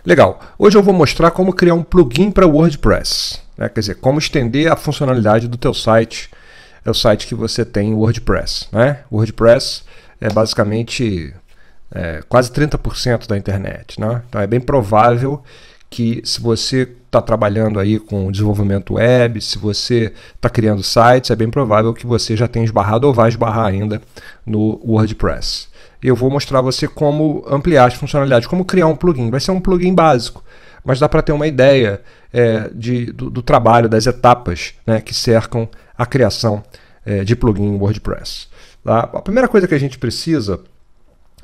Legal, hoje eu vou mostrar como criar um plugin para WordPress, né? Quer dizer, como estender a funcionalidade do teu site, é o site que você tem WordPress, né? WordPress é basicamente quase 30% da internet, né? Então é bem provável que se você está trabalhando aí com desenvolvimento web, se você está criando sites, é bem provável que você já tenha esbarrado ou vai esbarrar ainda no WordPress. Eu vou mostrar a você como ampliar as funcionalidades, como criar um plugin. Vai ser um plugin básico, mas dá para ter uma ideia do trabalho, das etapas, né, que cercam a criação de plugin em WordPress. Tá? A primeira coisa que a gente precisa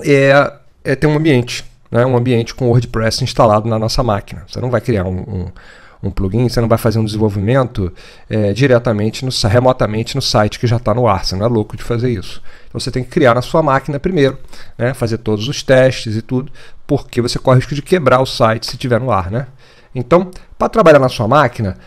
é ter um ambiente, né, um ambiente com WordPress instalado na nossa máquina. Você não vai criar um plugin, você não vai fazer um desenvolvimento diretamente, remotamente no site que já está no ar. Você não é louco de fazer isso. Então você tem que criar na sua máquina primeiro, né, fazer todos os testes e tudo, porque você corre o risco de quebrar o site se estiver no ar, né? Então, para trabalhar na sua máquina,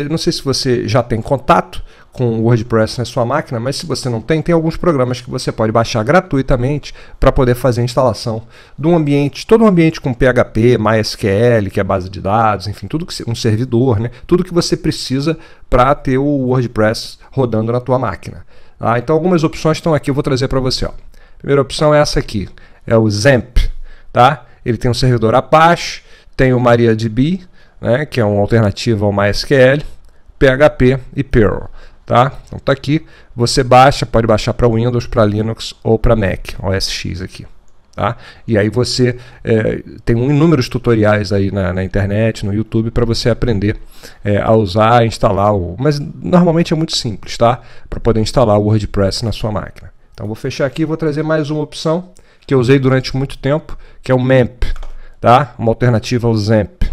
não sei se você já tem contato com o WordPress na sua máquina, mas se você não tem, tem alguns programas que você pode baixar gratuitamente para poder fazer a instalação de um ambiente, todo um ambiente com PHP, MySQL, que é base de dados, enfim, um servidor, né? Tudo que você precisa para ter o WordPress rodando na tua máquina. Tá? Então algumas opções estão aqui, eu vou trazer para você. Ó. A primeira opção é essa aqui, é o XAMPP. Tá? Ele tem um servidor Apache, tem o MariaDB, né, que é uma alternativa ao MySQL, PHP e Perl. Tá? Então tá aqui, você pode baixar para Windows, para Linux ou para Mac, OS X aqui. Tá? E aí você tem inúmeros tutoriais aí na internet, no YouTube, para você aprender a usar, instalar, mas normalmente é muito simples, tá? Para poder instalar o WordPress na sua máquina. Então vou fechar aqui e vou trazer mais uma opção que eu usei durante muito tempo, que é o MAMP, tá? Uma alternativa ao XAMPP.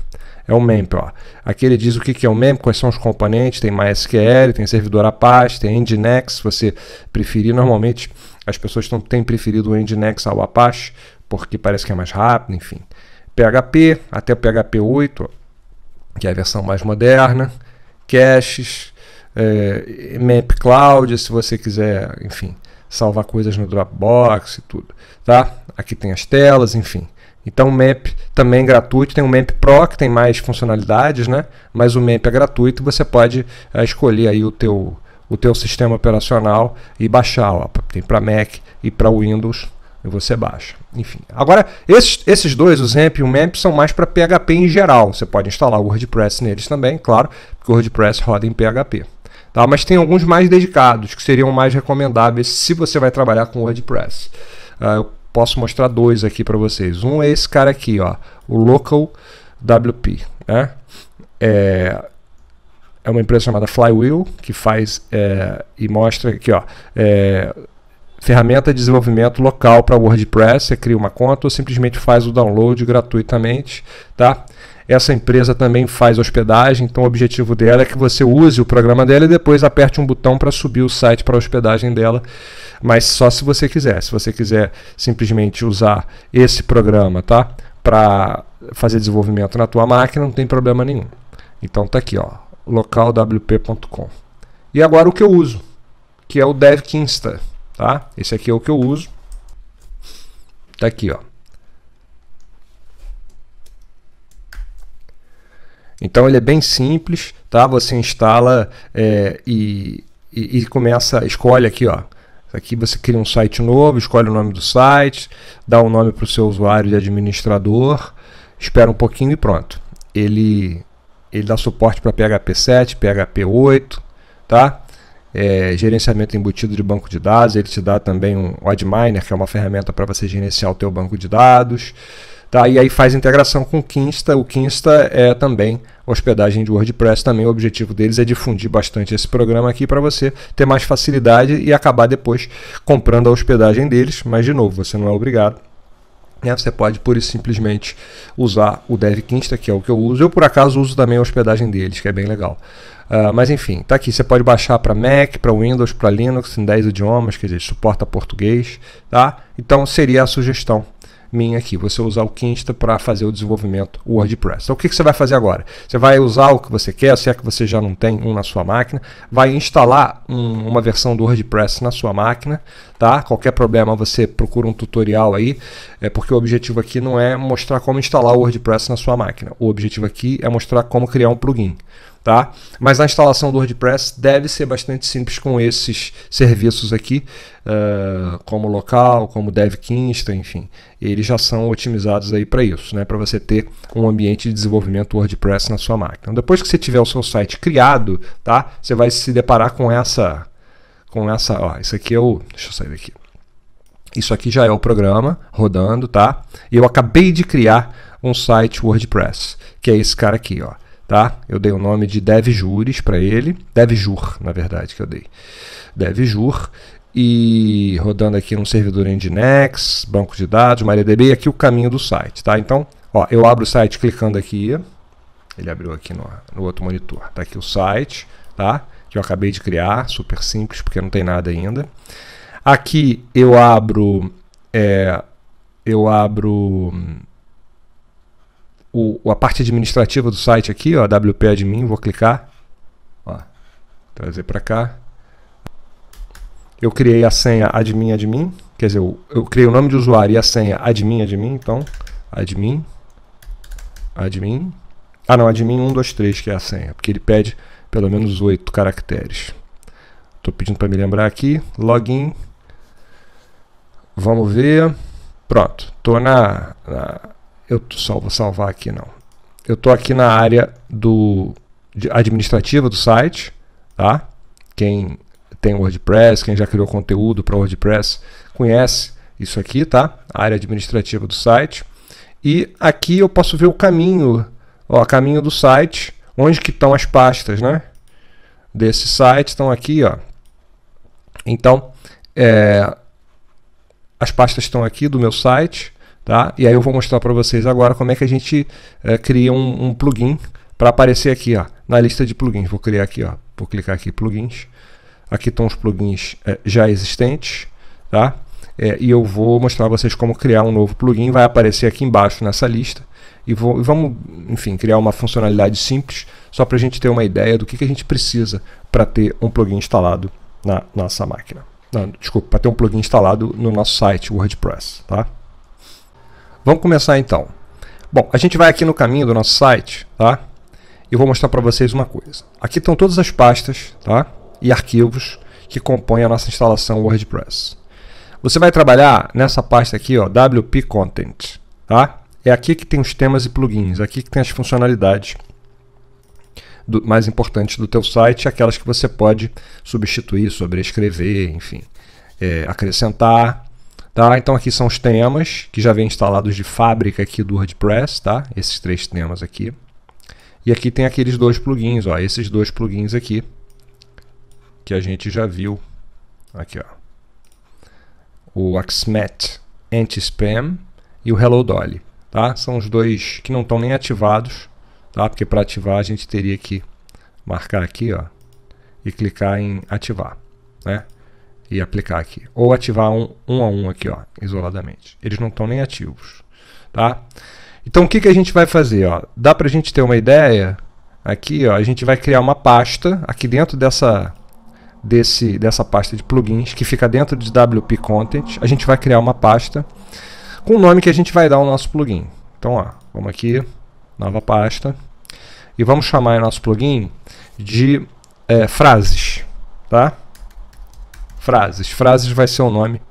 É o MAMP, ó. Aqui ele diz o que é o MAMP, quais são os componentes, tem MySQL, tem servidor Apache, tem Nginx, se você preferir. Normalmente as pessoas têm preferido o Nginx ao Apache, porque parece que é mais rápido, enfim. PHP, até o PHP 8, que é a versão mais moderna. Caches, MAMP Cloud, se você quiser, enfim, salvar coisas no Dropbox e tudo. Tá? Aqui tem as telas, enfim. Então o MAMP também é gratuito, tem o MAMP Pro que tem mais funcionalidades, né? Mas o MAMP é gratuito e você pode escolher aí o teu sistema operacional e baixar. Ó. Tem para Mac e para Windows e você baixa. Enfim, agora esses dois, o XAMPP e o MAMP, são mais para PHP em geral. Você pode instalar o WordPress neles também, claro, porque o WordPress roda em PHP. Tá? Mas tem alguns mais dedicados que seriam mais recomendáveis se você vai trabalhar com WordPress. Eu posso mostrar dois aqui para vocês. Um é esse cara aqui, ó, o Local WP. Né? É uma empresa chamada Flywheel, que faz e mostra aqui, ó, ferramenta de desenvolvimento local para WordPress. Você cria uma conta ou simplesmente faz o download gratuitamente. Tá? Essa empresa também faz hospedagem, então o objetivo dela é que você use o programa dela e depois aperte um botão para subir o site para a hospedagem dela, mas só se você quiser. Se você quiser simplesmente usar esse programa, tá, para fazer desenvolvimento na tua máquina, não tem problema nenhum. Então tá aqui, ó, localwp.com. E agora o que eu uso, que é o DevKinsta, tá? Esse aqui é o que eu uso. Tá aqui, ó. Então ele é bem simples, tá? Você instala e escolhe aqui, ó. Aqui você cria um site novo, escolhe o nome do site, dá um nome para o seu usuário de administrador, espera um pouquinho e pronto. Ele dá suporte para PHP 7, PHP 8, tá? Gerenciamento embutido de banco de dados, ele te dá também um OddMiner, que é uma ferramenta para você gerenciar o teu banco de dados. Tá, e aí faz integração com o Kinsta. O Kinsta é também hospedagem de WordPress. Também o objetivo deles é difundir bastante esse programa aqui para você ter mais facilidade e acabar depois comprando a hospedagem deles. Mas, de novo, você não é obrigado. Né? Você pode pura e simplesmente usar o DevKinsta, que é o que eu uso. Eu, por acaso, uso também a hospedagem deles, que é bem legal. Mas, enfim, tá aqui. Você pode baixar para Mac, para Windows, para Linux, em 10 idiomas, quer dizer, suporta português. Tá? Então, seria a sugestão minha aqui, você usar o Kinsta para fazer o desenvolvimento WordPress. Então o que você vai fazer agora? Você vai usar o que você quer, se é que você já não tem um na sua máquina, vai instalar uma versão do WordPress na sua máquina, tá? Qualquer problema você procura um tutorial aí, porque o objetivo aqui não é mostrar como instalar o WordPress na sua máquina, o objetivo aqui é mostrar como criar um plugin. Tá? Mas a instalação do WordPress deve ser bastante simples com esses serviços aqui, como local, como DevKinsta, enfim. Eles já são otimizados aí para isso, né? Para você ter um ambiente de desenvolvimento WordPress na sua máquina. Então, depois que você tiver o seu site criado, tá? Você vai se deparar com essa, ó, isso aqui é o, deixa eu sair daqui. Isso aqui já é o programa rodando, tá? E eu acabei de criar um site WordPress, que é esse cara aqui, ó. Tá? Eu dei o nome de DevJuris para ele, DevJur, na verdade, que eu dei. DevJur, e rodando aqui no servidor Nginx, banco de dados, MariaDB, e aqui o caminho do site, tá? Então, ó, eu abro o site clicando aqui, ele abriu aqui no outro monitor, tá aqui o site, tá? Que eu acabei de criar, super simples, porque não tem nada ainda. Aqui eu abro a parte administrativa do site aqui, ó, WP Admin, vou clicar, ó, trazer para cá. Eu criei a senha admin, quer dizer, eu criei o nome de usuário e a senha admin, então admin, ah não, admin 123 que é a senha, porque ele pede pelo menos 8 caracteres. Estou pedindo para me lembrar aqui, login, vamos ver, pronto, estou eu só vou salvar aqui não. Eu estou aqui na área administrativa do site, tá? Quem tem WordPress, quem já criou conteúdo para WordPress, conhece isso aqui, tá? A área administrativa do site. E aqui eu posso ver o caminho, ó, caminho do site, onde que estão as pastas, né? Desse site estão aqui, ó. Então, as pastas estão aqui do meu site. Tá? E aí eu vou mostrar para vocês agora como é que a gente cria um plugin para aparecer aqui, ó, na lista de plugins. Vou criar aqui, ó, vou clicar aqui plugins. Aqui estão os plugins já existentes, tá? E eu vou mostrar para vocês como criar um novo plugin. Vai aparecer aqui embaixo nessa lista e vamos, enfim, criar uma funcionalidade simples só para a gente ter uma ideia do que a gente precisa para ter um plugin instalado na nossa máquina. Não, desculpa, para ter um plugin instalado no nosso site WordPress, tá? Vamos começar então. Bom, a gente vai aqui no caminho do nosso site, tá? E eu vou mostrar para vocês uma coisa. Aqui estão todas as pastas, tá? E arquivos que compõem a nossa instalação WordPress. Você vai trabalhar nessa pasta aqui, ó, WP Content, tá? É aqui que tem os temas e plugins, aqui que tem as funcionalidades mais importantes do teu site, aquelas que você pode substituir, sobrescrever, enfim, acrescentar. Tá? Então aqui são os temas que já vêm instalados de fábrica aqui do WordPress, tá? Esses 3 temas aqui. E aqui tem aqueles 2 plugins, ó, esses 2 plugins aqui que a gente já viu aqui, ó. O Axmet Anti-Spam e o Hello Dolly, tá? São os 2 que não estão nem ativados, tá? Porque para ativar a gente teria que marcar aqui, ó, e clicar em ativar, né? E aplicar aqui, ou ativar um a um aqui, ó, isoladamente. Eles não estão nem ativos, tá? Então o que a gente vai fazer, ó? Dá para a gente ter uma ideia aqui, ó, a gente vai criar uma pasta aqui dentro dessa pasta de plugins que fica dentro de WP Content. A gente vai criar uma pasta com o nome que a gente vai dar ao nosso plugin. Então, ó, vamos aqui, nova pasta, e vamos chamar o nosso plugin de frases, tá? Frases vai ser o nome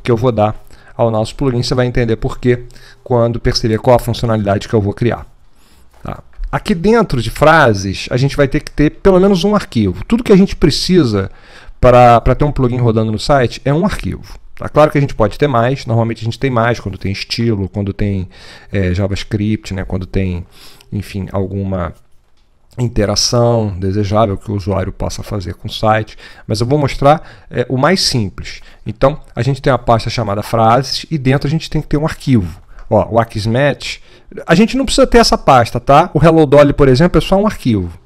que eu vou dar ao nosso plugin. Você vai entender por quê quando perceber qual a funcionalidade que eu vou criar. Tá? Aqui dentro de frases, a gente vai ter que ter pelo menos um arquivo. Tudo que a gente precisa para ter um plugin rodando no site é um arquivo. Tá? Claro que a gente pode ter mais, normalmente a gente tem mais quando tem estilo, quando tem JavaScript, né? Quando tem, enfim, alguma interação desejável que o usuário possa fazer com o site, mas eu vou mostrar o mais simples. Então a gente tem uma pasta chamada frases e dentro a gente tem que ter um arquivo. Ó, o Axmet, a gente não precisa ter essa pasta, tá? O Hello Dolly, por exemplo, é só um arquivo.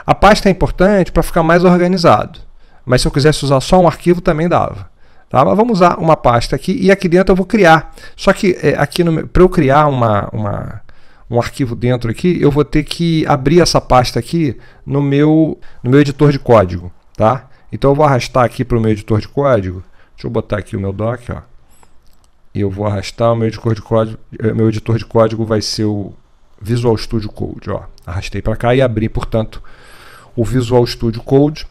A pasta é importante para ficar mais organizado, mas se eu quisesse usar só um arquivo também dava. Tá? Mas vamos usar uma pasta aqui e aqui dentro eu vou criar. Só que aqui para eu criar um arquivo dentro aqui, eu vou ter que abrir essa pasta aqui no meu editor de código. Tá? Então eu vou arrastar aqui para o meu editor de código. Deixa eu botar aqui o meu doc, ó. E eu vou arrastar o meu editor de código. Meu editor de código vai ser o Visual Studio Code. Ó. Arrastei para cá e abri, portanto, o Visual Studio Code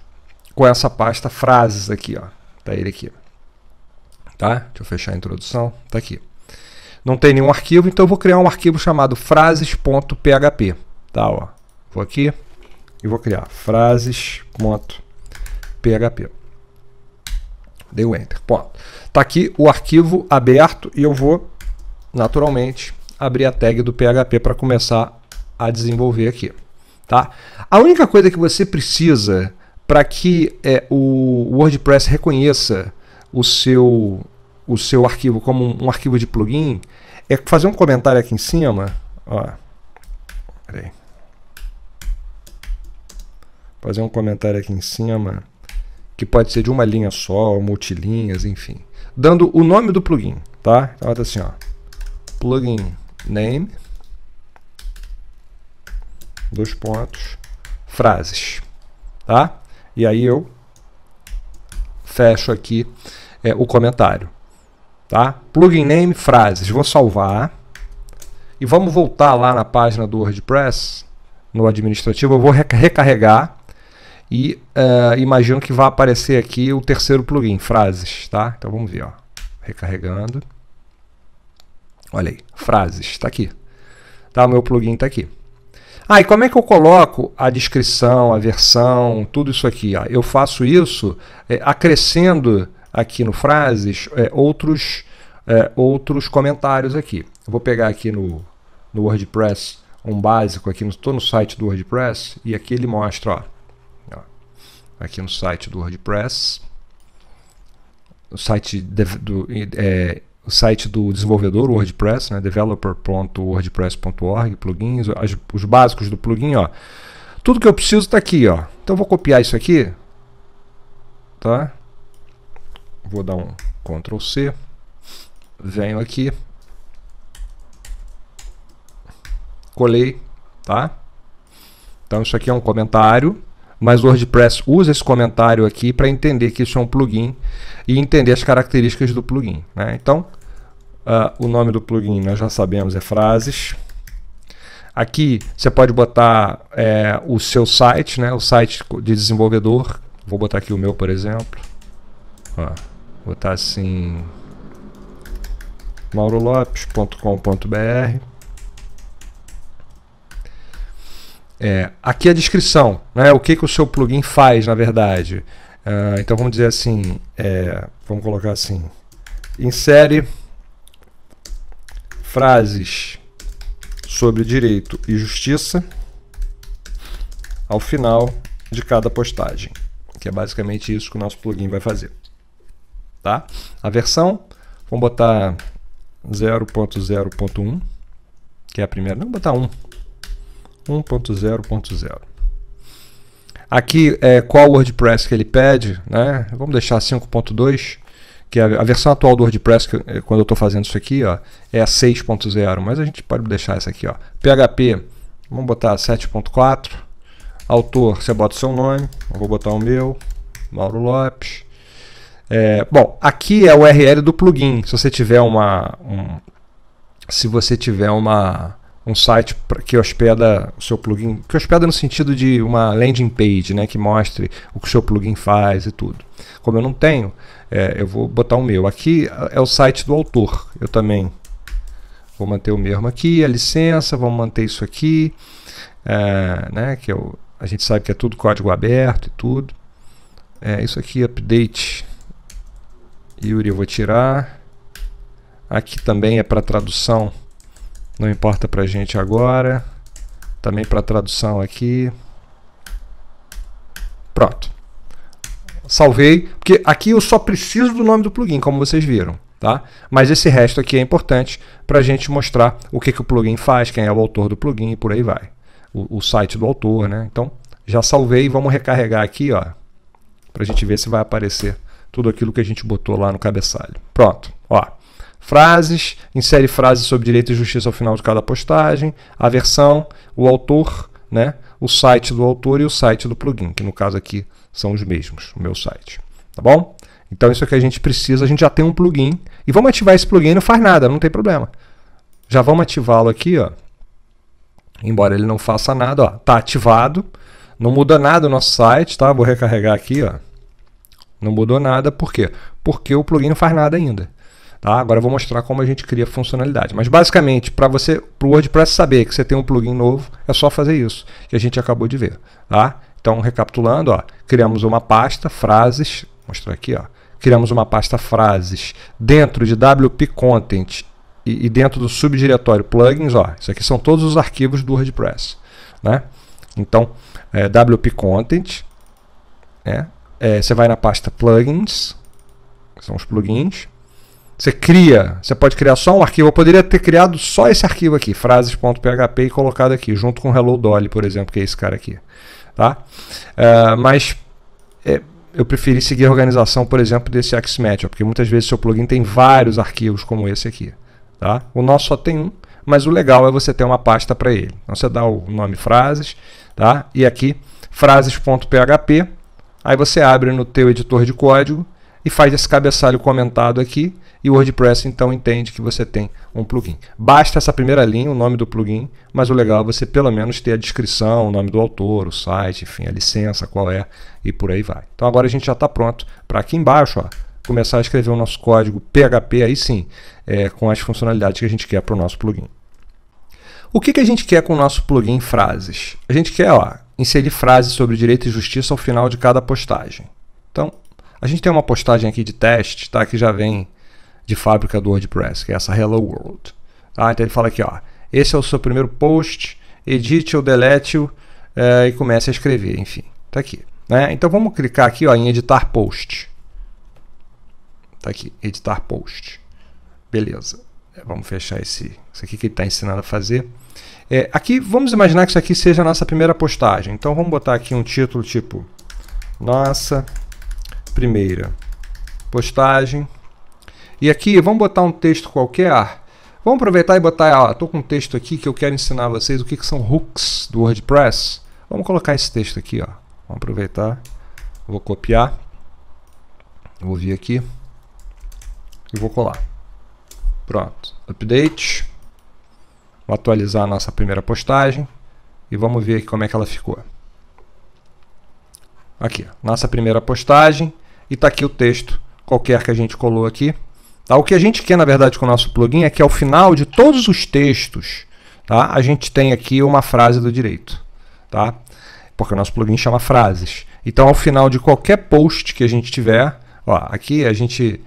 com essa pasta frases aqui. Ó. Tá ele aqui. Tá? Deixa eu fechar a introdução. Tá aqui. Não tem nenhum arquivo, então eu vou criar um arquivo chamado frases.php. Tá? Ó. Vou aqui e vou criar frases.php. Dei o Enter. Ponto. Tá aqui o arquivo aberto e eu vou, naturalmente, abrir a tag do PHP para começar a desenvolver aqui. Tá? A única coisa que você precisa para que o WordPress reconheça o seu arquivo como um arquivo de plugin é fazer um comentário aqui em cima. Ó. Peraí. Fazer um comentário aqui em cima, que pode ser de uma linha só, multilinhas, enfim. Dando o nome do plugin, tá? Então, assim, ó. Plugin name, dois pontos, frases, tá? E aí eu fecho aqui o comentário, tá? Plugin name, frases. Vou salvar e vamos voltar lá na página do WordPress, no administrativo. Eu vou recarregar. E imagino que vai aparecer aqui o terceiro plugin, frases, tá? Então vamos ver, ó. Recarregando. Olha aí, frases, está aqui. Tá, o meu plugin está aqui. E como é que eu coloco a descrição, a versão, tudo isso aqui? Ó? Eu faço isso acrescendo aqui no frases outros comentários aqui. Eu vou pegar aqui no WordPress um básico, aqui estou no site do WordPress, e aqui ele mostra, ó. Aqui no site do WordPress, o site do desenvolvedor WordPress, né, developer.wordpress.org, plugins, os básicos do plugin, ó. Tudo que eu preciso está aqui, ó. Então eu vou copiar isso aqui, tá? Vou dar um Ctrl C, venho aqui, colei, tá? Então isso aqui é um comentário. Mas o WordPress usa esse comentário aqui para entender que isso é um plugin e entender as características do plugin, né? Então, o nome do plugin nós já sabemos, é frases. Aqui você pode botar o seu site, né? O site de desenvolvedor. Vou botar aqui o meu, por exemplo. Ó, vou botar assim, maurolopes.com.br. Aqui a descrição, né? O que o seu plugin faz, na verdade. Então vamos dizer assim, vamos colocar assim, insere frases sobre direito e justiça ao final de cada postagem, que é basicamente isso que o nosso plugin vai fazer. Tá? A versão, vamos botar 0.0.1, que é a primeira, não, vou botar 1.0.0. Aqui qual WordPress que ele pede, né? Vamos deixar 5.2, que é a versão atual do WordPress, quando eu estou fazendo isso aqui, ó, é a 6.0, mas a gente pode deixar essa aqui, ó. PHP, vamos botar 7.4. Autor, você bota o seu nome, eu vou botar o meu, Mauro Lopes. Bom, aqui é o URL do plugin. Se você tiver um site que hospeda o seu plugin, que hospeda no sentido de uma landing page, né, que mostre o que o seu plugin faz e tudo. Como eu não tenho, eu vou botar o meu. Aqui é o site do autor. Eu também vou manter o mesmo aqui. A licença, vamos manter isso aqui, né, que a gente sabe que é tudo código aberto e tudo. Isso aqui, update, Yuri, eu vou tirar. Aqui também é para tradução. Não importa pra gente agora. Também para tradução aqui. Pronto. Salvei, porque aqui eu só preciso do nome do plugin, como vocês viram, tá? Mas esse resto aqui é importante para a gente mostrar o que o plugin faz, quem é o autor do plugin e por aí vai. O site do autor, né? Então, já salvei, vamos recarregar aqui, ó, para a gente ver se vai aparecer tudo aquilo que a gente botou lá no cabeçalho. Pronto, ó. Frases, insere frases sobre direito e justiça ao final de cada postagem, a versão, o autor, né, o site do autor e o site do plugin, que no caso aqui são os mesmos, o meu site. Tá bom? Então isso é que a gente precisa, a gente já tem um plugin, e vamos ativar esse plugin, não faz nada, não tem problema. Já vamos ativá-lo aqui, ó. Embora ele não faça nada, ó, tá ativado, não muda nada o nosso site, tá? Vou recarregar aqui, ó. Não mudou nada, por quê? Porque o plugin não faz nada ainda. Tá? Agora eu vou mostrar como a gente cria funcionalidade. Mas basicamente, para o WordPress saber que você tem um plugin novo, é só fazer isso, que a gente acabou de ver. Tá? Então, recapitulando, ó, criamos uma pasta, frases, vou mostrar aqui, ó, criamos uma pasta frases dentro de WP Content e dentro do subdiretório plugins, ó, isso aqui são todos os arquivos do WordPress. Né? Então, WP Content, você vai na pasta plugins, que são os plugins. Você pode criar só um arquivo. Eu poderia ter criado só esse arquivo aqui, frases.php, e colocado aqui, junto com Hello Dolly, por exemplo, que é esse cara aqui. Tá? Mas eu preferi seguir a organização, por exemplo, desse Axmatch, porque muitas vezes seu plugin tem vários arquivos como esse aqui. Tá? O nosso só tem um, mas o legal é você ter uma pasta para ele. Então você dá o nome frases, tá? E aqui frases.php, aí você abre no teu editor de código e faz esse cabeçalho comentado aqui, e o WordPress então entende que você tem um plugin. Basta essa primeira linha, o nome do plugin, mas o legal é você pelo menos ter a descrição, o nome do autor, o site, enfim, a licença, qual é, e por aí vai. Então agora a gente já está pronto para aqui embaixo, ó, começar a escrever o nosso código PHP, aí sim, com as funcionalidades que a gente quer para o nosso plugin. O que a gente quer com o nosso plugin frases? A gente quer, ó, inserir frases sobre direito e justiça ao final de cada postagem. Então, a gente tem uma postagem aqui de teste, tá, que já vem de fábrica do WordPress, que é essa Hello World. Tá? Então ele fala aqui, ó, esse é o seu primeiro post, edite ou delete-o e comece a escrever, enfim, tá aqui. Né? Então vamos clicar aqui, ó, em editar post. Tá aqui, editar post. Beleza. Vamos fechar isso aqui que ele está ensinando a fazer. Aqui, vamos imaginar que isso aqui seja a nossa primeira postagem. Então vamos botar aqui um título tipo nossa primeira postagem. E aqui vamos botar um texto qualquer. Vamos aproveitar e botar, estou com um texto aqui que eu quero ensinar a vocês o que são hooks do WordPress. Vamos colocar esse texto aqui, ó. Vamos aproveitar. Vou copiar. Vou vir aqui e vou colar. Pronto. Update. Vou atualizar a nossa primeira postagem e vamos ver aqui como é que ela ficou. Aqui, nossa primeira postagem, e está aqui o texto qualquer que a gente colou aqui. Tá? O que a gente quer, na verdade, com o nosso plugin é que ao final de todos os textos, tá, a gente tem aqui uma frase do direito. Tá? Porque o nosso plugin chama frases. Então, ao final de qualquer post que a gente tiver, ó, aqui a gente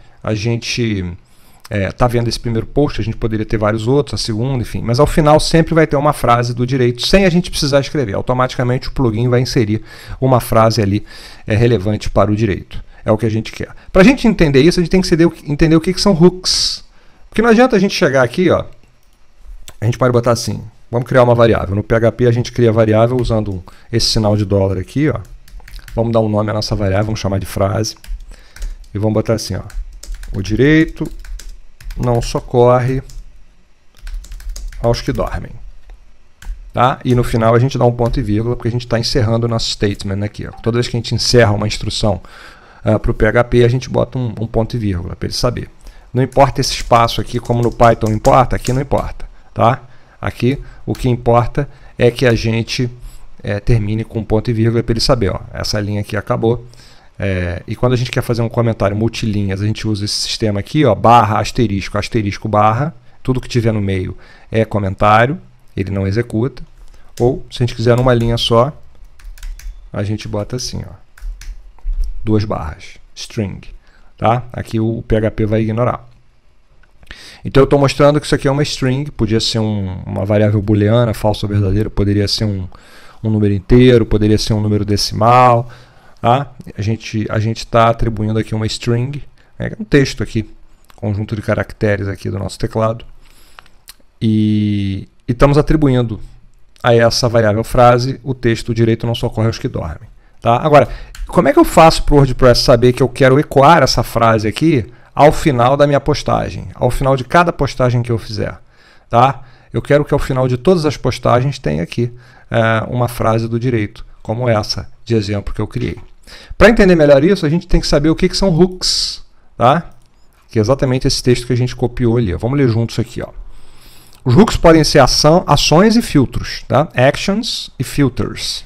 está vendo esse primeiro post, a gente poderia ter vários outros, a segunda, enfim, mas ao final sempre vai ter uma frase do direito, sem a gente precisar escrever. Automaticamente o plugin vai inserir uma frase ali relevante para o direito. É o que a gente quer. Para a gente entender isso, a gente tem que entender o que são hooks. Porque não adianta a gente chegar aqui, ó, a gente pode botar assim, vamos criar uma variável. No PHP a gente cria a variável usando esse sinal de dólar aqui, ó. Vamos dar um nome à nossa variável, vamos chamar de frase. E vamos botar assim, ó, o direito não socorre aos que dormem. Tá? E no final a gente dá um ponto e vírgula, porque a gente está encerrando o nosso statement aqui. Ó. Toda vez que a gente encerra uma instrução para o PHP, a gente bota um ponto e vírgula, para ele saber. Não importa esse espaço aqui, como no Python importa, aqui não importa. Tá? Aqui o que importa é que a gente termine com um ponto e vírgula, para ele saber. Ó, essa linha aqui acabou. E quando a gente quer fazer um comentário multilinhas, a gente usa esse sistema aqui, ó, barra, asterisco, asterisco, barra. Tudo que tiver no meio é comentário, ele não executa. Ou, se a gente quiser numa linha só, a gente bota assim, ó, 2 barras, string. Tá? Aqui o PHP vai ignorar. Então eu estou mostrando que isso aqui é uma string, podia ser uma variável booleana, falso ou verdadeiro, poderia ser um número inteiro, poderia ser um número decimal. Tá? A gente está atribuindo aqui uma string, um texto aqui, conjunto de caracteres aqui do nosso teclado, e estamos atribuindo a essa variável frase o texto direito não socorre aos que dormem. Tá? Agora, como é que eu faço para o WordPress saber que eu quero ecoar essa frase aqui ao final da minha postagem, ao final de cada postagem que eu fizer? Tá? Eu quero que ao final de todas as postagens tenha aqui uma frase do direito, como essa de exemplo que eu criei. Para entender melhor isso, a gente tem que saber o que são hooks, tá? Que é exatamente esse texto que a gente copiou ali. Vamos ler juntos aqui. Ó. Os hooks podem ser ações e filtros, tá? Actions e filters.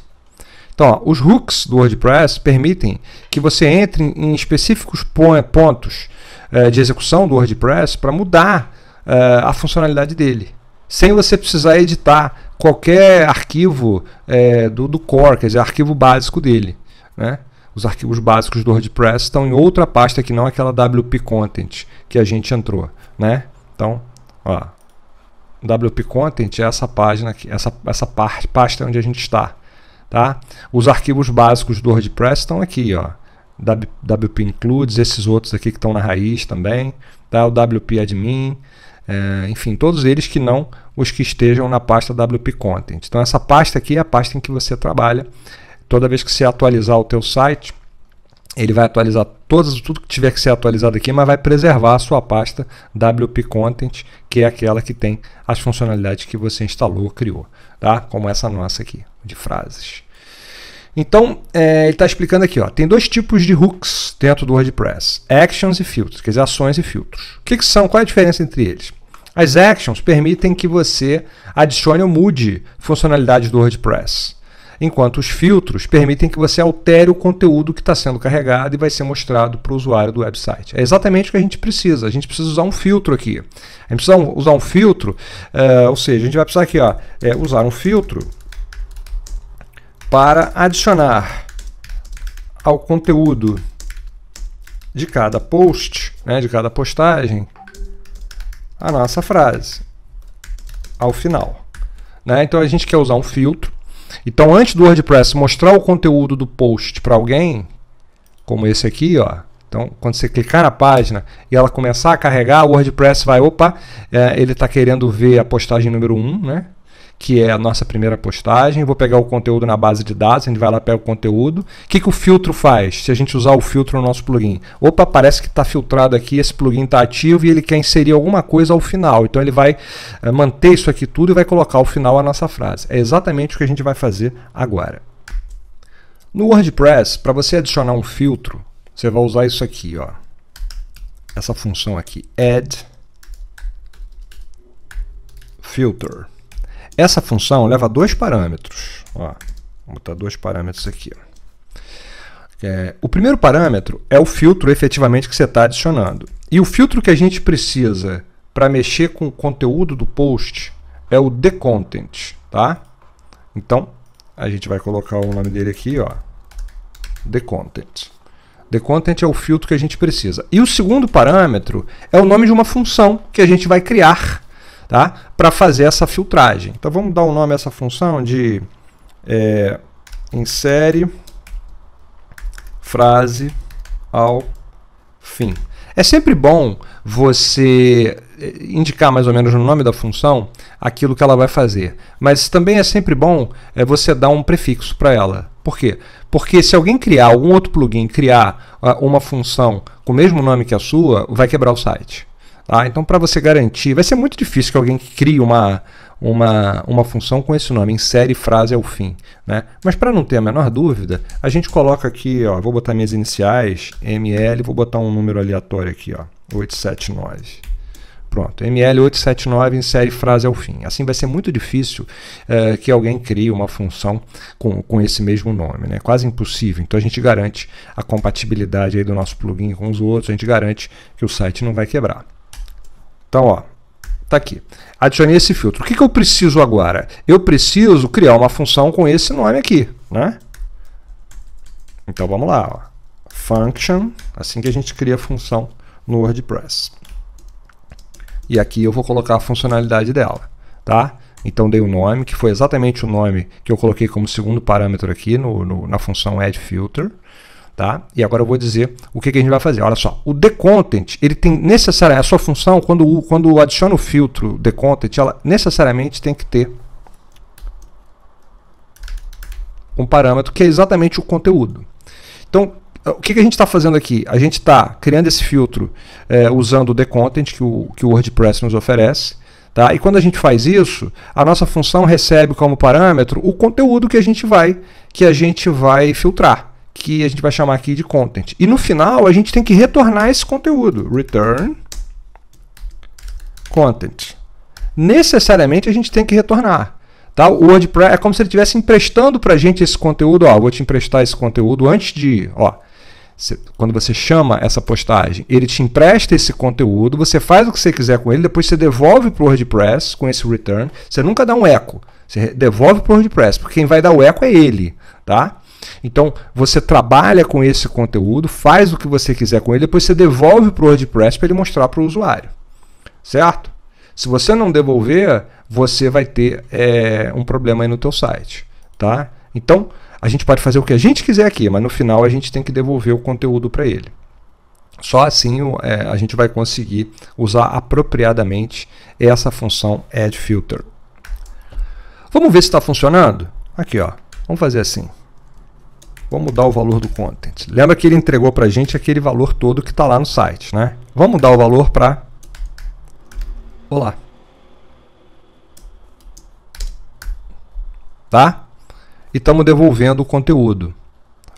Então, ó, os hooks do WordPress permitem que você entre em específicos pontos de execução do WordPress para mudar a funcionalidade dele, sem você precisar editar qualquer arquivo do core, quer dizer, arquivo básico dele, né? Os arquivos básicos do WordPress estão em outra pasta que não aquela WP Content que a gente entrou, né? Então, ó, WP Content é essa página aqui, essa pasta onde a gente está, tá? Os arquivos básicos do WordPress estão aqui, ó. WP Includes, esses outros aqui que estão na raiz também, tá? O WP Admin, enfim, todos eles que não os que estejam na pasta WP Content. Então essa pasta aqui é a pasta em que você trabalha. Toda vez que você atualizar o teu site, ele vai atualizar tudo que tiver que ser atualizado aqui, mas vai preservar a sua pasta WP Content, que é aquela que tem as funcionalidades que você instalou, criou, tá? Como essa nossa aqui, de frases. Então, ele está explicando aqui, ó, tem dois tipos de hooks dentro do WordPress, actions e filtros, quer dizer, ações e filtros. O que são? Qual é a diferença entre eles? As actions permitem que você adicione ou mude funcionalidades do WordPress, enquanto os filtros permitem que você altere o conteúdo que está sendo carregado e vai ser mostrado para o usuário do website. É exatamente o que a gente precisa usar um filtro aqui. A gente precisa usar um filtro, ou seja, a gente vai precisar aqui, ó, usar um filtro para adicionar ao conteúdo de cada post, né, de cada postagem, a nossa frase ao final, né? Então a gente quer usar um filtro. Então antes do WordPress mostrar o conteúdo do post para alguém, como esse aqui, ó. Então quando você clicar na página e ela começar a carregar, o WordPress vai, opa, ele está querendo ver a postagem número 1, né? Que é a nossa primeira postagem. Vou pegar o conteúdo na base de dados, a gente vai lá, pega o conteúdo. O que o filtro faz? Se a gente usar o filtro no nosso plugin. Opa, parece que está filtrado aqui, esse plugin está ativo e ele quer inserir alguma coisa ao final. Então ele vai manter isso aqui tudo e vai colocar ao final a nossa frase. É exatamente o que a gente vai fazer agora. No WordPress, para você adicionar um filtro, você vai usar isso aqui, ó. Essa função aqui, Add Filter. Essa função leva dois parâmetros. Ó, vou botar dois parâmetros aqui. Ó. O primeiro parâmetro é o filtro efetivamente que você está adicionando. E o filtro que a gente precisa para mexer com o conteúdo do post é o TheContent. Tá? Então, a gente vai colocar o nome dele aqui, ó, TheContent. TheContent é o filtro que a gente precisa. E o segundo parâmetro é o nome de uma função que a gente vai criar, tá? Para fazer essa filtragem. Então vamos dar o nome a essa função de insere frase ao fim. É sempre bom você indicar mais ou menos no nome da função aquilo que ela vai fazer, mas também é sempre bom você dar um prefixo para ela. Por quê? Porque se alguém criar, algum outro plugin criar uma função com o mesmo nome que a sua, vai quebrar o site. Tá? Então, para você garantir, vai ser muito difícil que alguém crie uma função com esse nome, insere frase ao fim, né? Mas para não ter a menor dúvida, a gente coloca aqui, ó, vou botar minhas iniciais, ML, vou botar um número aleatório aqui, ó, 879. Pronto, ML 879 insere frase ao fim. Assim vai ser muito difícil que alguém crie uma função com esse mesmo nome, né? Quase impossível. Então a gente garante a compatibilidade aí do nosso plugin com os outros, a gente garante que o site não vai quebrar. Então, ó, tá aqui. Adicionei esse filtro. O que eu preciso agora? Eu preciso criar uma função com esse nome aqui, né? Então vamos lá, ó. Function, assim que a gente cria a função no WordPress. E aqui eu vou colocar a funcionalidade dela, tá? Então dei o nome, que foi exatamente o nome que eu coloquei como segundo parâmetro aqui na função add filter. Tá? E agora eu vou dizer o que a gente vai fazer. Olha só, o TheContent, ele tem necessariamente, a sua função, quando adiciona o filtro TheContent, ela necessariamente tem que ter um parâmetro que é exatamente o conteúdo. Então, o que a gente está fazendo aqui? A gente está criando esse filtro usando o TheContent que o WordPress nos oferece. Tá? E quando a gente faz isso, a nossa função recebe como parâmetro o conteúdo que a gente vai filtrar, que a gente vai chamar aqui de content. E no final a gente tem que retornar esse conteúdo. Return content. Necessariamente a gente tem que retornar. Tá? O WordPress é como se ele estivesse emprestando para a gente esse conteúdo. Ó, vou te emprestar esse conteúdo antes de... Quando você chama essa postagem, ele te empresta esse conteúdo, você faz o que você quiser com ele, depois você devolve para o WordPress com esse return. Você nunca dá um eco, você devolve para o WordPress, porque quem vai dar o eco é ele. Tá? Então, você trabalha com esse conteúdo, faz o que você quiser com ele, depois você devolve para o WordPress para ele mostrar para o usuário. Certo? Se você não devolver, você vai ter um problema aí no teu site. Tá? Então, a gente pode fazer o que a gente quiser aqui, mas no final a gente tem que devolver o conteúdo para ele. Só assim a gente vai conseguir usar apropriadamente essa função addFilter. Vamos ver se está funcionando? Aqui, ó. Vamos fazer assim. Vamos mudar o valor do content. Lembra que ele entregou para a gente aquele valor todo que está lá no site, né? Vamos mudar o valor para... Olá. Tá? E estamos devolvendo o conteúdo.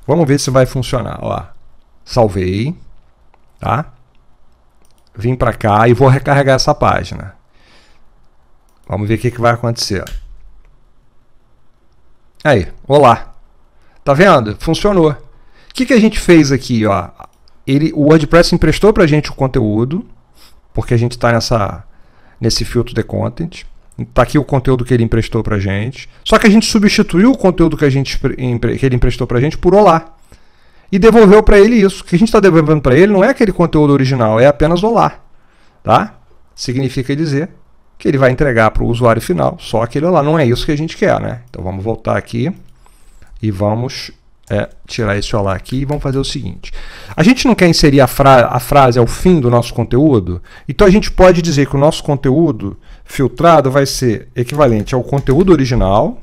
Vamos ver se vai funcionar. Ó, salvei, tá? Vim para cá e vou recarregar essa página. Vamos ver o que vai acontecer. Aí, olá. Tá vendo? Funcionou. O que a gente fez aqui? Ó? O WordPress emprestou para a gente o conteúdo, porque a gente está nesse filtro de content. Está aqui o conteúdo que ele emprestou para a gente. Só que a gente substituiu o conteúdo que ele emprestou para a gente por olá. E devolveu para ele isso. O que a gente está devolvendo para ele não é aquele conteúdo original, é apenas olá. Tá? Significa dizer que ele vai entregar para o usuário final só aquele olá. Não é isso que a gente quer, né? Então vamos voltar aqui e vamos tirar esse olá aqui e vamos fazer o seguinte. A gente não quer inserir a frase ao fim do nosso conteúdo, então a gente pode dizer que o nosso conteúdo filtrado vai ser equivalente ao conteúdo original,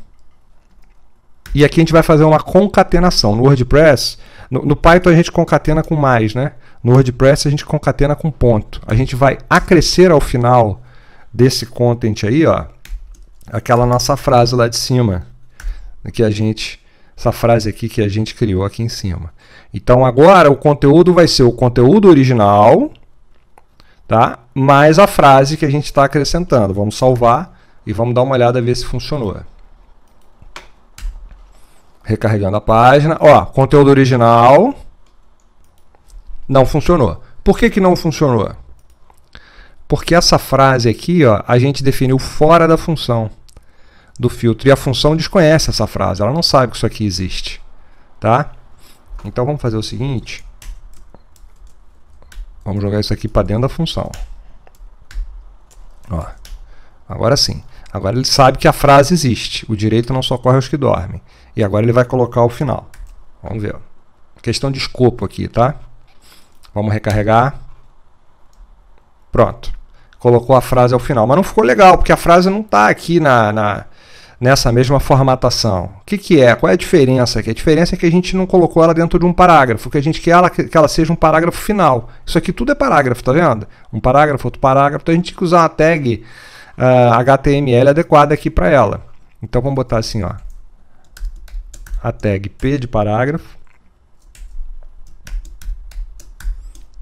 e aqui a gente vai fazer uma concatenação. No WordPress, no Python a gente concatena com mais, né? No WordPress a gente concatena com ponto. A gente vai acrescer ao final desse content aí, ó, aquela nossa frase lá de cima, que essa frase aqui que a gente criou aqui em cima. Então agora o conteúdo vai ser o conteúdo original, tá? Mais a frase que a gente está acrescentando. Vamos salvar e vamos dar uma olhada, ver se funcionou. Recarregando a página. Ó, conteúdo original não funcionou. Por que não funcionou? Porque essa frase aqui, ó, a gente definiu fora da função do filtro. E a função desconhece essa frase. Ela não sabe que isso aqui existe. Tá? Então vamos fazer o seguinte. Vamos jogar isso aqui para dentro da função. Ó, agora sim. Agora ele sabe que a frase existe. O direito não socorre aos que dormem. E agora ele vai colocar o final. Vamos ver. Questão de escopo aqui, tá? Vamos recarregar. Pronto. Colocou a frase ao final. Mas não ficou legal, porque a frase não está aqui nessa mesma formatação. O que é? Qual é a diferença aqui? A diferença é que a gente não colocou ela dentro de um parágrafo, que a gente quer que ela seja um parágrafo final. Isso aqui tudo é parágrafo, tá vendo? Um parágrafo, outro parágrafo, então a gente tem que usar uma tag HTML adequada aqui para ela. Então vamos botar assim, ó, a tag P de parágrafo,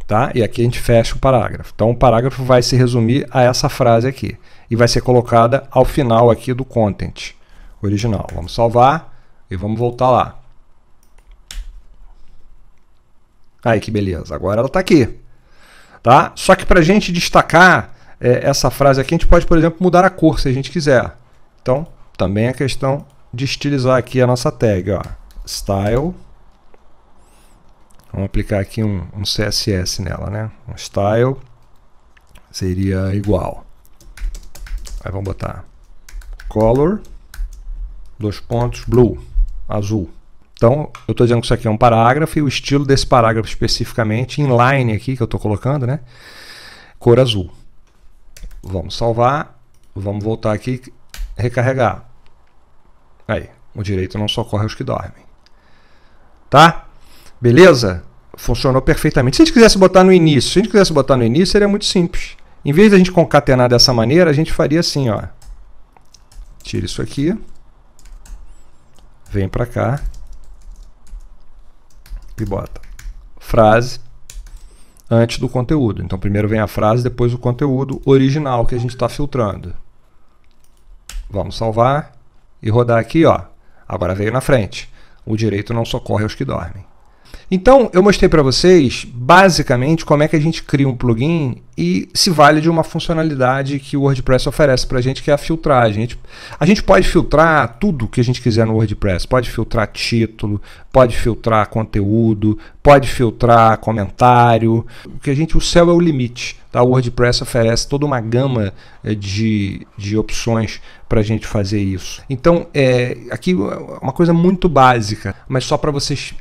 tá? E aqui a gente fecha o parágrafo. Então o parágrafo vai se resumir a essa frase aqui. E vai ser colocada ao final aqui do content original. Vamos salvar e vamos voltar lá. Aí que beleza, agora ela está aqui. Tá? Só que para a gente destacar essa frase aqui, a gente pode, por exemplo, mudar a cor se a gente quiser. Então, também é questão de estilizar aqui a nossa tag. Ó. Style. Vamos aplicar aqui um CSS nela, né? Um style seria igual. Aí vamos botar color, blue, azul. Então, eu estou dizendo que isso aqui é um parágrafo e o estilo desse parágrafo especificamente, inline aqui, que eu estou colocando, né? Cor azul. Vamos salvar, vamos voltar aqui, recarregar. Aí, O direito não socorre aos que dormem. Tá? Beleza? Funcionou perfeitamente. Se a gente quisesse botar no início, seria muito simples. Em vez de a gente concatenar dessa maneira, a gente faria assim, ó. Tira isso aqui. Vem para cá. E bota frase antes do conteúdo. Então, primeiro vem a frase, depois o conteúdo original que a gente está filtrando. Vamos salvar e rodar aqui, ó. Agora veio na frente. O direito não socorre aos que dormem. Então, eu mostrei para vocês, basicamente, como é que a gente cria um plugin e se vale de uma funcionalidade que o WordPress oferece para a gente, que é a filtragem. A gente pode filtrar tudo que a gente quiser no WordPress. Pode filtrar título, pode filtrar conteúdo, pode filtrar comentário. O céu é o limite. Tá? O WordPress oferece toda uma gama de opções para a gente fazer isso. Então, aqui uma coisa muito básica, mas só para vocês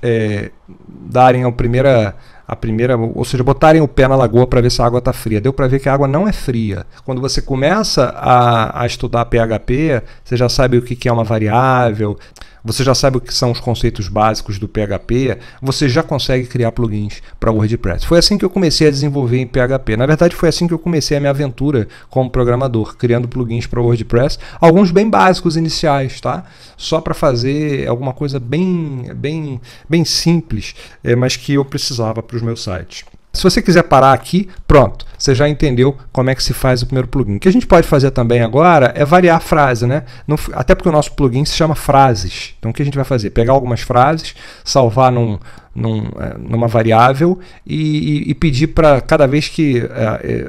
darem a primeira, ou seja, botarem o pé na lagoa para ver se a água está fria. Deu para ver que a água não é fria. Quando você começa a estudar PHP, você já sabe o que é uma variável, você já sabe o que são os conceitos básicos do PHP, você já consegue criar plugins para o WordPress. Foi assim que eu comecei a desenvolver em PHP. Na verdade, foi assim que eu comecei a minha aventura como programador, criando plugins para o WordPress, alguns bem básicos iniciais, tá? Só para fazer alguma coisa bem simples, mas que eu precisava para os meus sites. Se você quiser parar aqui, pronto, você já entendeu como é que se faz o primeiro plugin. O que a gente pode fazer também agora é variar a frase, né? Até porque o nosso plugin se chama frases. Então o que a gente vai fazer? Pegar algumas frases, salvar numa variável e pedir para cada vez que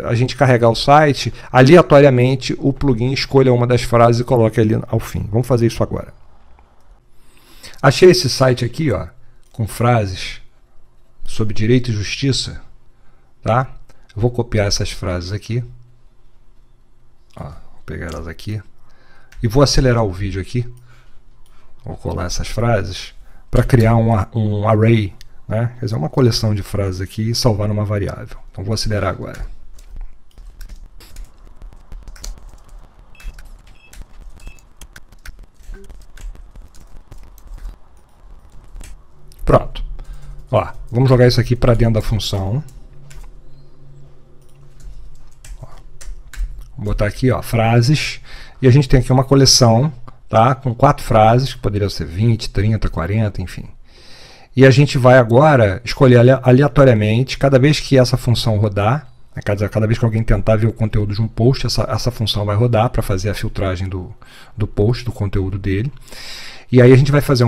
a gente carregar o site, aleatoriamente o plugin escolha uma das frases e coloque ali ao fim. Vamos fazer isso agora. Achei esse site aqui, ó, com frases sobre direito e justiça. Tá? Eu vou copiar essas frases aqui. Ó, vou pegar elas aqui. E vou acelerar o vídeo aqui. Vou colar essas frases para criar um array, né? Quer dizer, uma coleção de frases aqui e salvar numa variável. Então vou acelerar agora. Pronto. Ó, vamos jogar isso aqui para dentro da função. Vou botar aqui, ó, frases, e a gente tem aqui uma coleção, tá, com 4 frases, que poderiam ser 20, 30, 40, enfim. E a gente vai agora escolher aleatoriamente, cada vez que essa função rodar, né, cada vez que alguém tentar ver o conteúdo de um post, essa função vai rodar para fazer a filtragem do post, do conteúdo dele. E aí a gente vai fazer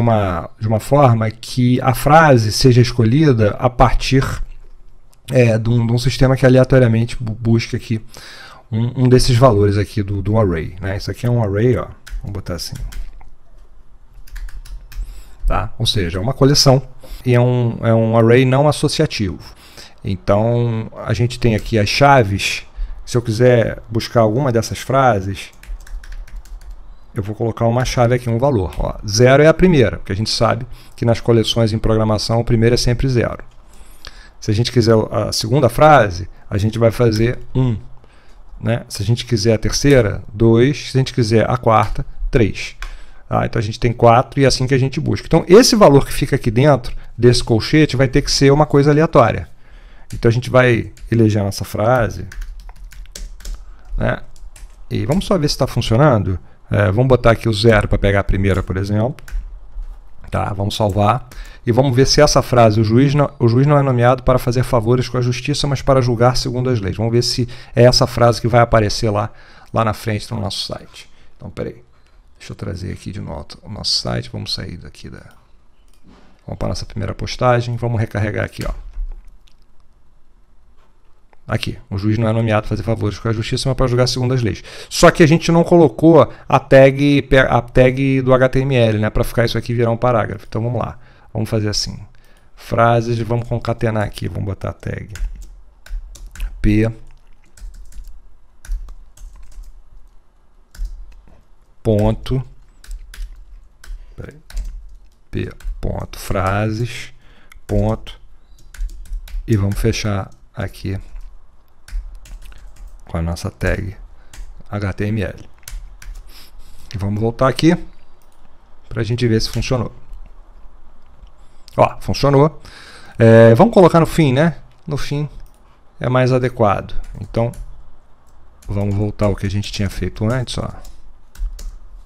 de uma forma que a frase seja escolhida a partir de um sistema que aleatoriamente busque aqui um desses valores aqui do array, né? Isso aqui é um array, ó. Vamos botar assim. Tá? Ou seja, é uma coleção e é um array não associativo. Então, a gente tem aqui as chaves. Se eu quiser buscar alguma dessas frases, eu vou colocar uma chave aqui, um valor. Ó, 0 é a primeira, porque a gente sabe que nas coleções em programação o primeiro é sempre 0. Se a gente quiser a segunda frase, a gente vai fazer 1. Né? Se a gente quiser a terceira, 2. Se a gente quiser a quarta, 3. Ah, então a gente tem 4 e é assim que a gente busca. Então esse valor que fica aqui dentro desse colchete vai ter que ser uma coisa aleatória. Então a gente vai eleger a nossa frase, né? E vamos só ver se está funcionando. Vamos botar aqui o 0 para pegar a primeira, por exemplo. Tá, vamos salvar e vamos ver se essa frase, o juiz não é nomeado para fazer favores com a justiça, mas para julgar segundo as leis. Vamos ver se é essa frase que vai aparecer lá na frente no nosso site. Então, peraí, deixa eu trazer aqui de novo o nosso site, vamos sair daqui vamos para a nossa primeira postagem, vamos recarregar aqui, ó. Aqui, o juiz não é nomeado para fazer favores com a justiça, mas para julgar segundo as leis. Só que a gente não colocou a tag do HTML, né, para ficar isso aqui virar um parágrafo. Então vamos lá, vamos fazer assim. Frases, vamos concatenar aqui, vamos botar a tag P ponto, P ponto frases ponto e vamos fechar aqui com a nossa tag HTML. E vamos voltar aqui. para a gente ver se funcionou. Ó, funcionou. Vamos colocar no fim, né? No fim é mais adequado. Então, vamos voltar ao que a gente tinha feito antes, ó.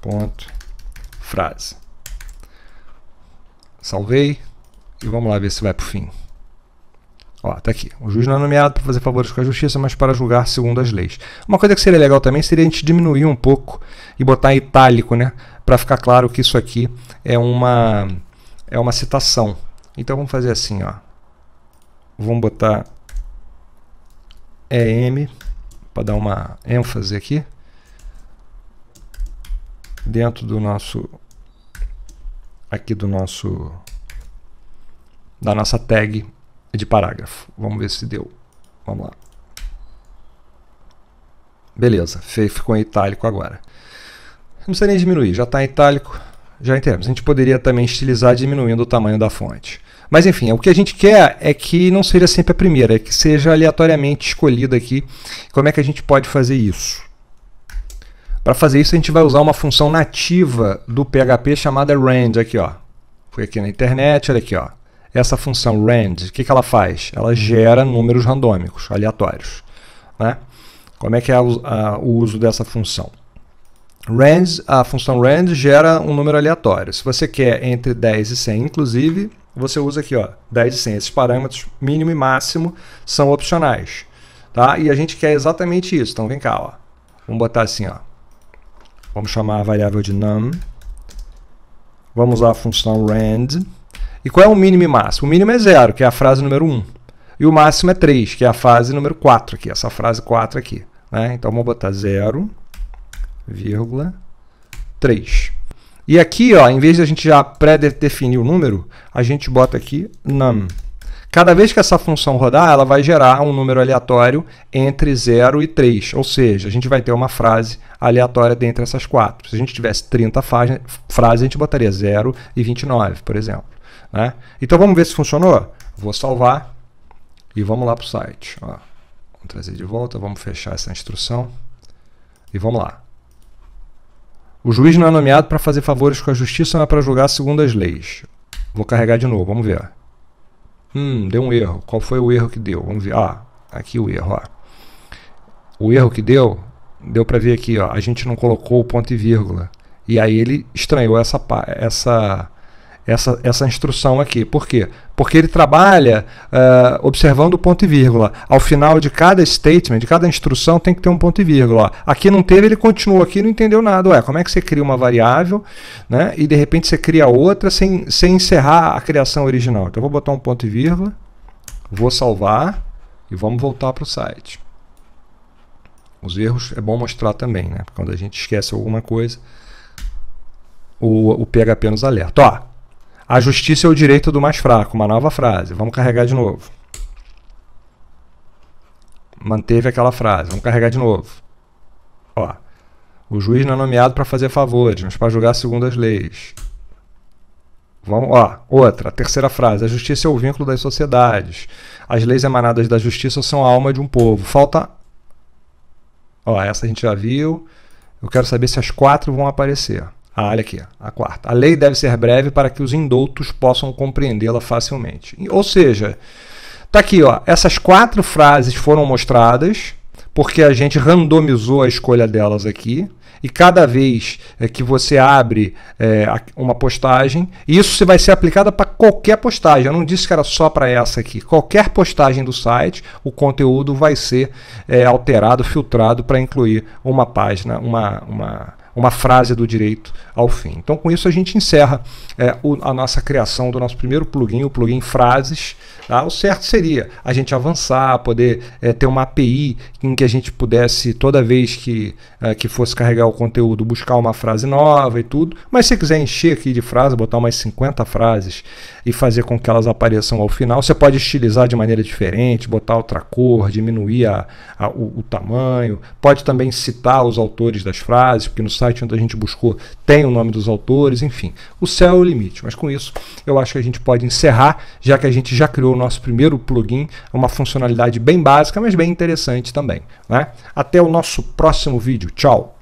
Ponto, frase. Salvei e vamos lá ver se vai para o fim. Ó, tá aqui. O juiz não é nomeado para fazer favores com a justiça, mas para julgar segundo as leis. Uma coisa que seria legal também seria a gente diminuir um pouco e botar em itálico, né? Para ficar claro que isso aqui é uma citação. Então vamos fazer assim, ó. Vamos botar EM para dar uma ênfase aqui dentro do nosso da nossa tag de parágrafo. Vamos ver se deu. Vamos lá. Beleza, ficou em itálico agora. Não precisa nem diminuir, já está em itálico, já entendemos. A gente poderia também estilizar diminuindo o tamanho da fonte. Mas enfim, o que a gente quer é que não seja sempre a primeira, é que seja aleatoriamente escolhida aqui. Como é que a gente pode fazer isso? Para fazer isso a gente vai usar uma função nativa do PHP chamada rand, aqui ó. Fui aqui na internet, olha aqui ó. Essa função rand, o que ela faz? Ela gera números randômicos, aleatórios, né? Como é que é o uso dessa função? A função rand gera um número aleatório. Se você quer entre 10 e 100, inclusive, você usa aqui, ó, 10 e 100. Esses parâmetros mínimo e máximo são opcionais, tá? E a gente quer exatamente isso. Então vem cá, ó. Vamos botar assim, ó. Vamos chamar a variável de num. Vamos usar a função rand. E qual é o mínimo e máximo? O mínimo é 0, que é a frase número 1. E o máximo é 3, que é a frase número 4 aqui, essa frase 4 aqui, né? Então vamos botar 0,3. E aqui, ó, em vez de a gente já pré-definir o número, a gente bota aqui num. Cada vez que essa função rodar, ela vai gerar um número aleatório entre 0 e 3. Ou seja, a gente vai ter uma frase aleatória dentre essas 4. Se a gente tivesse 30 frases, a gente botaria 0 e 29, por exemplo, né? Então vamos ver se funcionou? Vou salvar e vamos lá para o site. Ó, vamos trazer de volta, vamos fechar essa instrução e vamos lá. O juiz não é nomeado para fazer favores com a justiça, mas para julgar segundo as leis. Vou carregar de novo, vamos ver. Deu um erro. Qual foi o erro que deu? Vamos ver. Ah, aqui o erro. Ó. O erro que deu para ver aqui. Ó, a gente não colocou o ponto e vírgula. E aí ele estranhou essa instrução aqui. Por quê? Porque ele trabalha observando o ponto e vírgula. Ao final de cada statement, de cada instrução, tem que ter um ponto e vírgula. Ó. Aqui não teve, ele continuou aqui e não entendeu nada. Ué, como é que você cria uma variável, né, e de repente você cria outra sem encerrar a criação original? Então eu vou botar um ponto e vírgula, vou salvar e vamos voltar para o site. Os erros é bom mostrar também, né? Quando a gente esquece alguma coisa, o PHP nos alerta. Ó, a justiça é o direito do mais fraco, uma nova frase. Vamos carregar de novo. Manteve aquela frase. Vamos carregar de novo. Ó, o juiz não é nomeado para fazer favores, mas para julgar segundo as leis. Vamos, ó, outra, a terceira frase. A justiça é o vínculo das sociedades. As leis emanadas da justiça são a alma de um povo. Falta... Ó, essa a gente já viu. Eu quero saber se as 4 vão aparecer. Ah, olha aqui, a quarta. A lei deve ser breve para que os indoutos possam compreendê-la facilmente. Ou seja, tá aqui, ó, essas 4 frases foram mostradas porque a gente randomizou a escolha delas aqui. E cada vez que você abre uma postagem, isso vai ser aplicada para qualquer postagem. Eu não disse que era só para essa aqui. Qualquer postagem do site, o conteúdo vai ser alterado, filtrado para incluir uma página, uma frase do direito ao fim. Então, com isso, a gente encerra a nossa criação do nosso primeiro plugin, o plugin Frases. Tá? O certo seria a gente avançar, poder ter uma API em que a gente pudesse, toda vez que fosse carregar o conteúdo, buscar uma frase nova e tudo. Mas se quiser encher aqui de frase, botar umas 50 frases e fazer com que elas apareçam ao final, você pode estilizar de maneira diferente, botar outra cor, diminuir o tamanho. Pode também citar os autores das frases, porque no site onde a gente buscou tem o nome dos autores, enfim. O céu é o limite, mas com isso eu acho que a gente pode encerrar, já que a gente já criou o nosso primeiro plugin, uma funcionalidade bem básica, mas bem interessante também, né? Até o nosso próximo vídeo. Tchau!